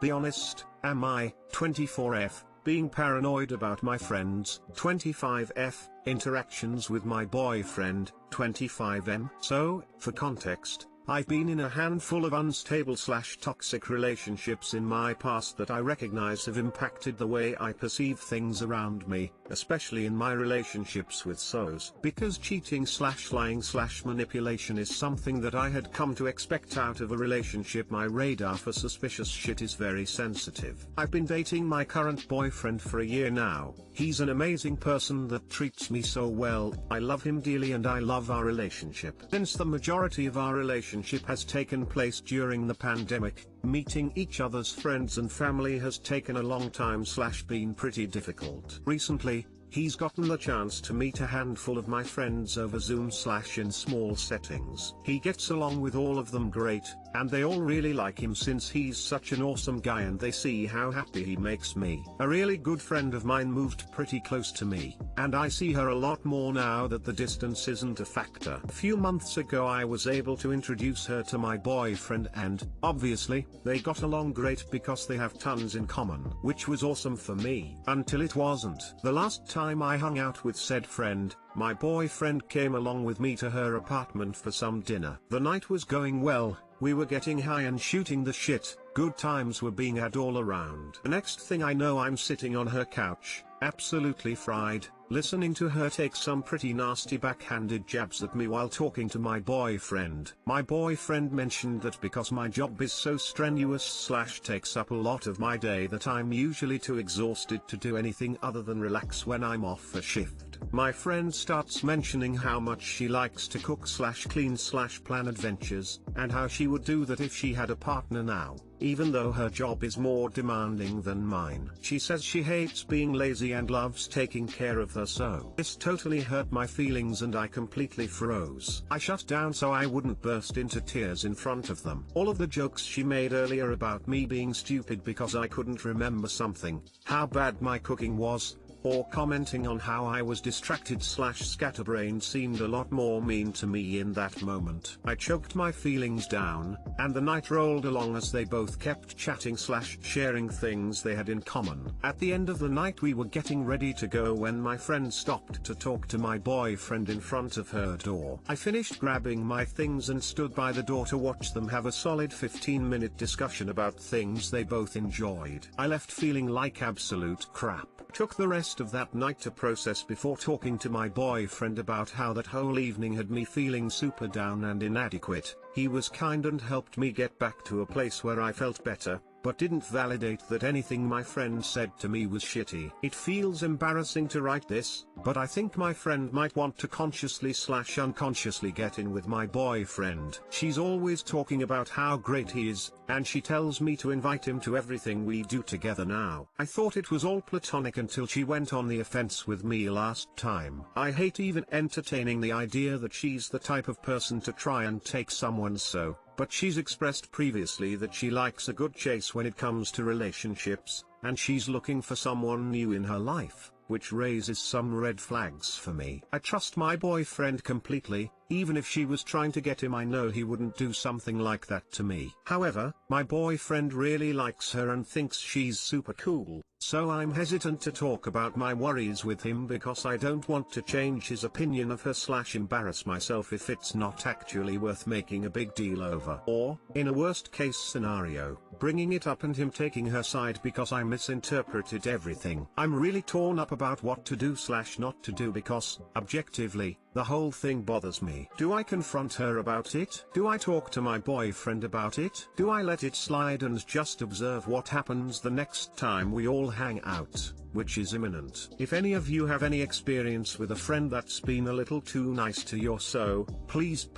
Be honest, am I? 24F, being paranoid about my friends. 25F, interactions with my boyfriend. 25M. So, for context, I've been in a handful of unstable/toxic relationships in my past that I recognize have impacted the way I perceive things around me, especially in my relationships with SOs. Because cheating/lying/manipulation is something that I had come to expect out of a relationship, my radar for suspicious shit is very sensitive. I've been dating my current boyfriend for a year now. He's an amazing person that treats me so well. I love him dearly and I love our relationship. Since the majority of our relationship has taken place during the pandemic, meeting each other's friends and family has taken a long time/been pretty difficult. Recently, he's gotten the chance to meet a handful of my friends over Zoom/in small settings. He gets along with all of them great, and they all really like him since he's such an awesome guy and they see how happy he makes me. A really good friend of mine moved pretty close to me, and I see her a lot more now that the distance isn't a factor. A few months ago I was able to introduce her to my boyfriend and, obviously, they got along great because they have tons in common, which was awesome for me. Until it wasn't. The last time I hung out with said friend, my boyfriend came along with me to her apartment for some dinner. The night was going well, we were getting high and shooting the shit, good times were being had all around. The next thing I know I'm sitting on her couch, absolutely fried, listening to her take some pretty nasty backhanded jabs at me while talking to my boyfriend. My boyfriend mentioned that because my job is so strenuous/takes up a lot of my day that I'm usually too exhausted to do anything other than relax when I'm off a shift. My friend starts mentioning how much she likes to cook/clean/plan adventures, and how she would do that if she had a partner now, even though her job is more demanding than mine. She says she hates being lazy and loves taking care of her, so this totally hurt my feelings and I completely froze. I shut down so I wouldn't burst into tears in front of them. All of the jokes she made earlier about me being stupid because I couldn't remember something, how bad my cooking was, or commenting on how I was distracted/scatterbrained seemed a lot more mean to me in that moment. I choked my feelings down, and the night rolled along as they both kept chatting/sharing things they had in common. At the end of the night we were getting ready to go when my friend stopped to talk to my boyfriend in front of her door. I finished grabbing my things and stood by the door to watch them have a solid 15-minute discussion about things they both enjoyed. I left feeling like absolute crap. Took the rest of that night to process before talking to my boyfriend about how that whole evening had me feeling super down and inadequate. He was kind and helped me get back to a place where I felt better, but didn't validate that anything my friend said to me was shitty. It feels embarrassing to write this, but I think my friend might want to consciously/unconsciously get in with my boyfriend. She's always talking about how great he is, and she tells me to invite him to everything we do together now. I thought it was all platonic until she went on the offense with me last time. I hate even entertaining the idea that she's the type of person to try and take someone so, but she's expressed previously that she likes a good chase when it comes to relationships, and she's looking for someone new in her life, which raises some red flags for me. I trust my boyfriend completely. Even if she was trying to get him, I know he wouldn't do something like that to me. However, my boyfriend really likes her and thinks she's super cool, so I'm hesitant to talk about my worries with him because I don't want to change his opinion of her/embarrass myself if it's not actually worth making a big deal over. Or, in a worst case scenario, bringing it up and him taking her side because I misinterpreted everything. I'm really torn up about what to do/not to do because, objectively, the whole thing bothers me. Do I confront her about it? Do I talk to my boyfriend about it? Do I let it slide and just observe what happens the next time we all hang out, which is imminent? If any of you have any experience with a friend that's been a little too nice to you, so please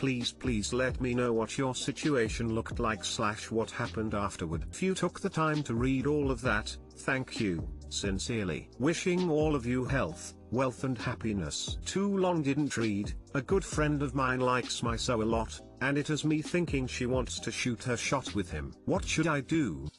let me know what your situation looked like/what happened afterward. If you took the time to read all of that, thank you, sincerely. Wishing all of you health, wealth and happiness. Too long didn't read. A good friend of mine likes my so a lot, and it has me thinking she wants to shoot her shot with him. What should I do?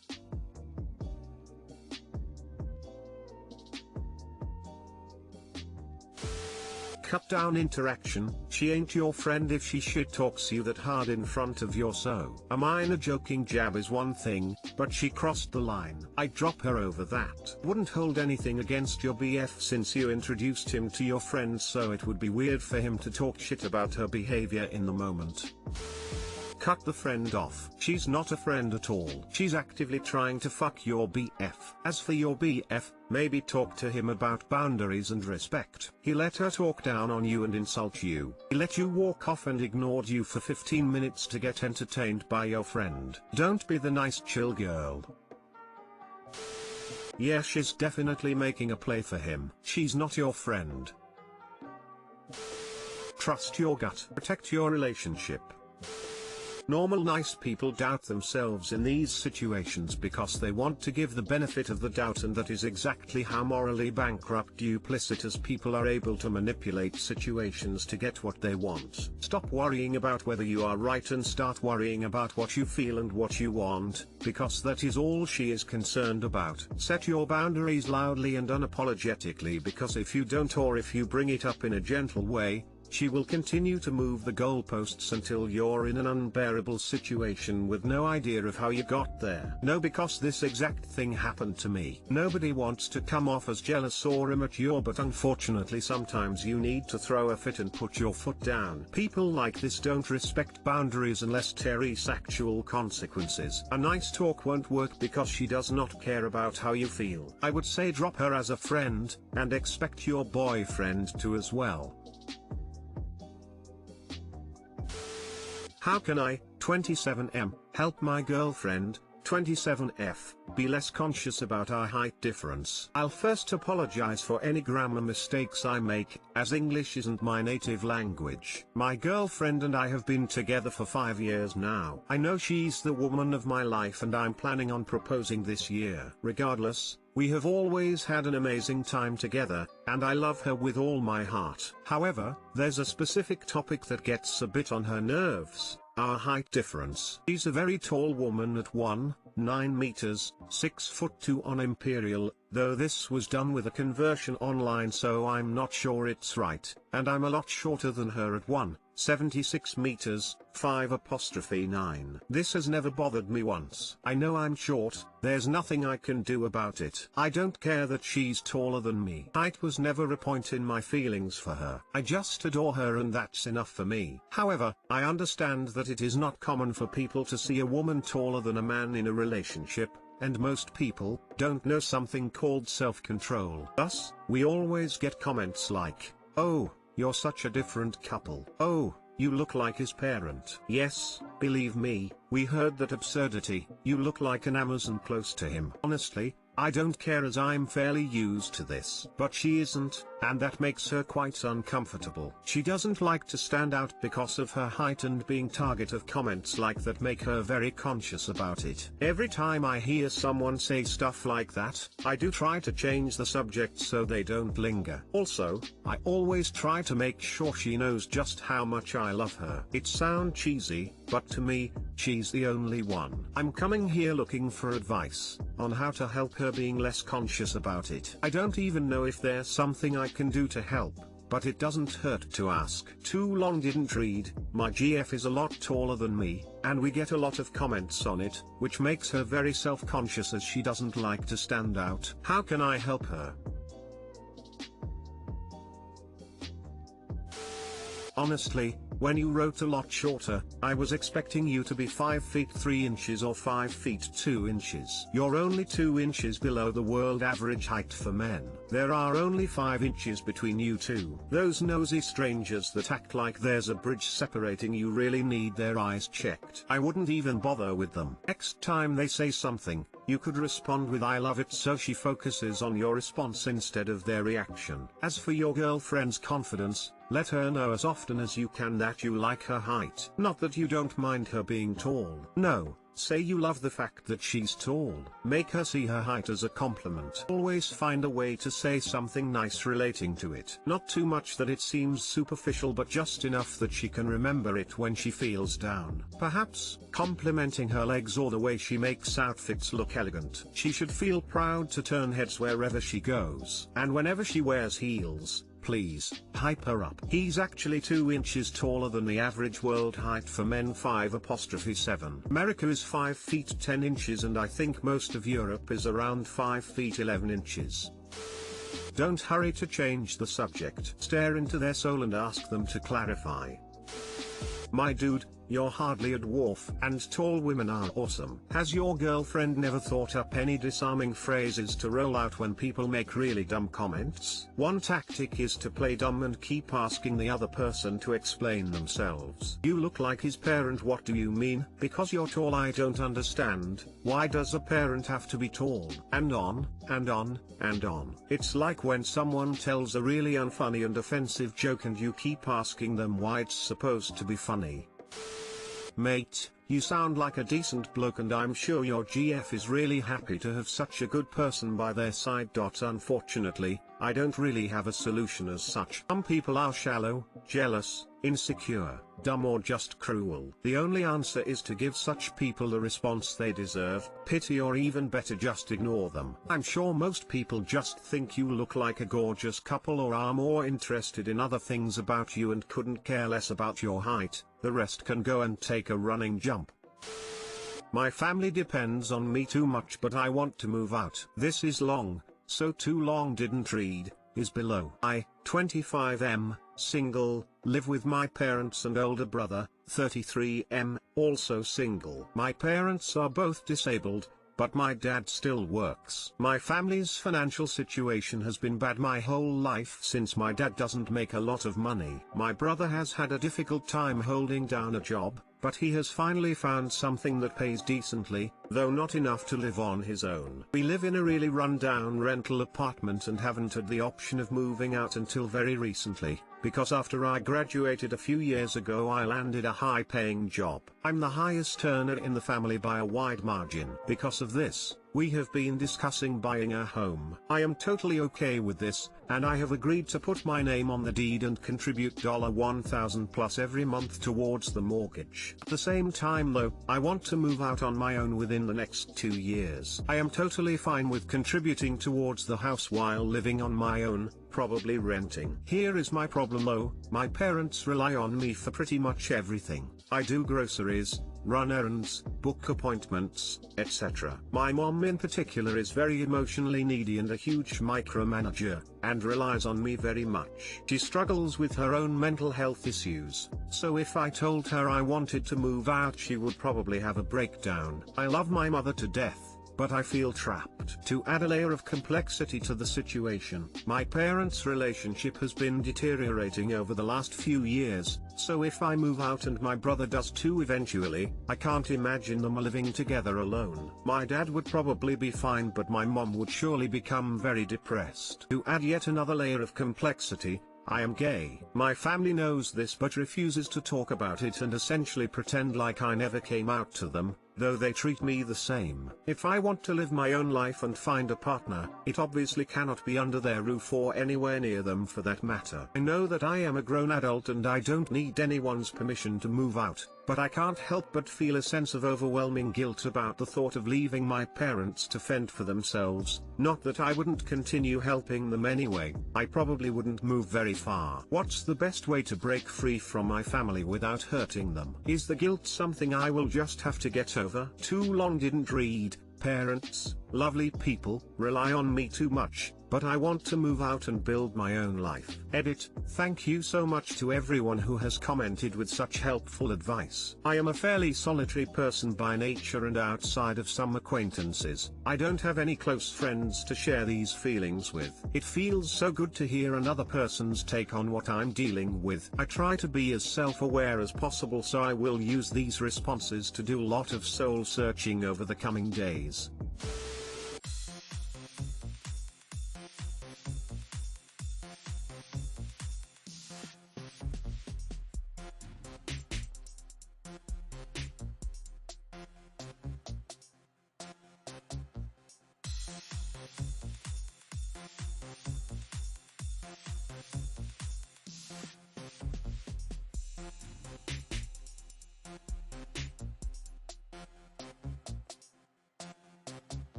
cut down interaction. She ain't your friend if she shit talks you that hard in front of your so. A minor joking jab is one thing, but she crossed the line. I'd drop her over that. Wouldn't hold anything against your BF since you introduced him to your friends, so it would be weird for him to talk shit about her behavior in the moment. Cut the friend off. She's not a friend at all. She's actively trying to fuck your BF. As for your BF, maybe talk to him about boundaries and respect. He let her talk down on you and insult you. He let you walk off and ignored you for 15 minutes to get entertained by your friend. Don't be the nice chill girl. Yeah, she's definitely making a play for him. She's not your friend. Trust your gut. Protect your relationship. Normal nice people doubt themselves in these situations because they want to give the benefit of the doubt, and that is exactly how morally bankrupt duplicitous people are able to manipulate situations to get what they want. Stop worrying about whether you are right and start worrying about what you feel and what you want, because that is all she is concerned about. Set your boundaries loudly and unapologetically, because if you don't, or if you bring it up in a gentle way, she will continue to move the goalposts until you're in an unbearable situation with no idea of how you got there. No, because this exact thing happened to me. Nobody wants to come off as jealous or immature, but unfortunately sometimes you need to throw a fit and put your foot down. People like this don't respect boundaries unless there is actual consequences. A nice talk won't work because she does not care about how you feel. I would say drop her as a friend, and expect your boyfriend to as well. How can I, 27M, help my girlfriend, 27F, be less conscious about our height difference? I'll first apologize for any grammar mistakes I make, as English isn't my native language. My girlfriend and I have been together for 5 years now. I know she's the woman of my life and I'm planning on proposing this year. Regardless, we have always had an amazing time together, and I love her with all my heart. However, there's a specific topic that gets a bit on her nerves: our height difference. She's a very tall woman at 1.9 meters, 6'2" on Imperial, though this was done with a conversion online, so I'm not sure it's right, and I'm a lot shorter than her at 1.76 meters, 5'9". This has never bothered me once. I know I'm short, there's nothing I can do about it. I don't care that she's taller than me. Height was never a point in my feelings for her. I just adore her and that's enough for me. However, I understand that it is not common for people to see a woman taller than a man in a relationship, and most people don't know something called self-control. Thus, we always get comments like, "Oh, you're such a different couple. Oh, you look like his parent." Yes, believe me, we heard that absurdity. You look like an Amazon close to him. Honestly, I don't care, as I'm fairly used to this. But she isn't, and that makes her quite uncomfortable. She doesn't like to stand out because of her height, and being target of comments like that make her very conscious about it. Every time I hear someone say stuff like that, I do try to change the subject so they don't linger. Also, I always try to make sure she knows just how much I love her. It sounds cheesy, but to me, she's the only one. I'm coming here looking for advice on how to help her being less conscious about it. I don't even know if there's something I can do to help, but it doesn't hurt to ask. Too long didn't read. My GF is a lot taller than me, and we get a lot of comments on it, which makes her very self-conscious as she doesn't like to stand out. How can I help her? Honestly, when you wrote a lot shorter, I was expecting you to be 5 feet 3 inches or 5 feet 2 inches. You're only 2 inches below the world average height for men. There are only 5 inches between you two. Those nosy strangers that act like there's a bridge separating you really need their eyes checked. I wouldn't even bother with them. Next time they say something, you could respond with "I love it," so she focuses on your response instead of their reaction. As for your girlfriend's confidence, let her know as often as you can that you like her height. Not that you don't mind her being tall. No, say you love the fact that she's tall. Make her see her height as a compliment. Always find a way to say something nice relating to it. Not too much that it seems superficial, but just enough that she can remember it when she feels down. Perhaps complimenting her legs or the way she makes outfits look elegant. She should feel proud to turn heads wherever she goes. And whenever she wears heels, please, hype her up. He's actually 2 inches taller than the average world height for men 5'7". America is 5 feet 10 inches and I think most of Europe is around 5 feet 11 inches. Don't hurry to change the subject. Stare into their soul and ask them to clarify. My dude, you're hardly a dwarf, and tall women are awesome. Has your girlfriend never thought up any disarming phrases to roll out when people make really dumb comments? One tactic is to play dumb and keep asking the other person to explain themselves. You look like his parent. What do you mean? Because you're tall. I don't understand. Why does a parent have to be tall? And on, and on, and on. It's like when someone tells a really unfunny and offensive joke and you keep asking them why it's supposed to be funny. Mate, you sound like a decent bloke and I'm sure your GF is really happy to have such a good person by their side. Unfortunately, I don't really have a solution as such. Some people are shallow, jealous, insecure, dumb or just cruel. The only answer is to give such people the response they deserve, pity, or even better, just ignore them. I'm sure most people just think you look like a gorgeous couple or are more interested in other things about you and couldn't care less about your height. The rest can go and take a running jump. My family depends on me too much, but I want to move out. This is long, so too long didn't read, is below. I, 25M, single, live with my parents and older brother, 33M, also single. My parents are both disabled, but my dad still works. My family's financial situation has been bad my whole life since my dad doesn't make a lot of money. My brother has had a difficult time holding down a job, but he has finally found something that pays decently, though not enough to live on his own. We live in a really run-down rental apartment and haven't had the option of moving out until very recently, because after I graduated a few years ago I landed a high-paying job. I'm the highest earner in the family by a wide margin. Because of this, we have been discussing buying a home. I am totally okay with this, and I have agreed to put my name on the deed and contribute $1,000 plus every month towards the mortgage. At the same time though, I want to move out on my own within the next 2 years. I am totally fine with contributing towards the house while living on my own, probably renting. Here is my problem though, my parents rely on me for pretty much everything. I do groceries, run errands, book appointments, etc. My mom in particular is very emotionally needy and a huge micromanager, and relies on me very much. She struggles with her own mental health issues, so if I told her I wanted to move out she would probably have a breakdown. I love my mother to death, but I feel trapped. To add a layer of complexity to the situation, my parents' relationship has been deteriorating over the last few years, so if I move out and my brother does too eventually, I can't imagine them living together alone. My dad would probably be fine, but my mom would surely become very depressed. To add yet another layer of complexity, I am gay. My family knows this but refuses to talk about it and essentially pretend like I never came out to them, though they treat me the same. If I want to live my own life and find a partner, it obviously cannot be under their roof or anywhere near them for that matter. I know that I am a grown adult and I don't need anyone's permission to move out, but I can't help but feel a sense of overwhelming guilt about the thought of leaving my parents to fend for themselves. Not that I wouldn't continue helping them anyway, I probably wouldn't move very far. What's the best way to break free from my family without hurting them? Is the guilt something I will just have to get over? Too long didn't read. Parents, lovely people, rely on me too much, but I want to move out and build my own life. Edit. Thank you so much to everyone who has commented with such helpful advice. I am a fairly solitary person by nature, and outside of some acquaintances, I don't have any close friends to share these feelings with. It feels so good to hear another person's take on what I'm dealing with. I try to be as self-aware as possible, so I will use these responses to do a lot of soul searching over the coming days.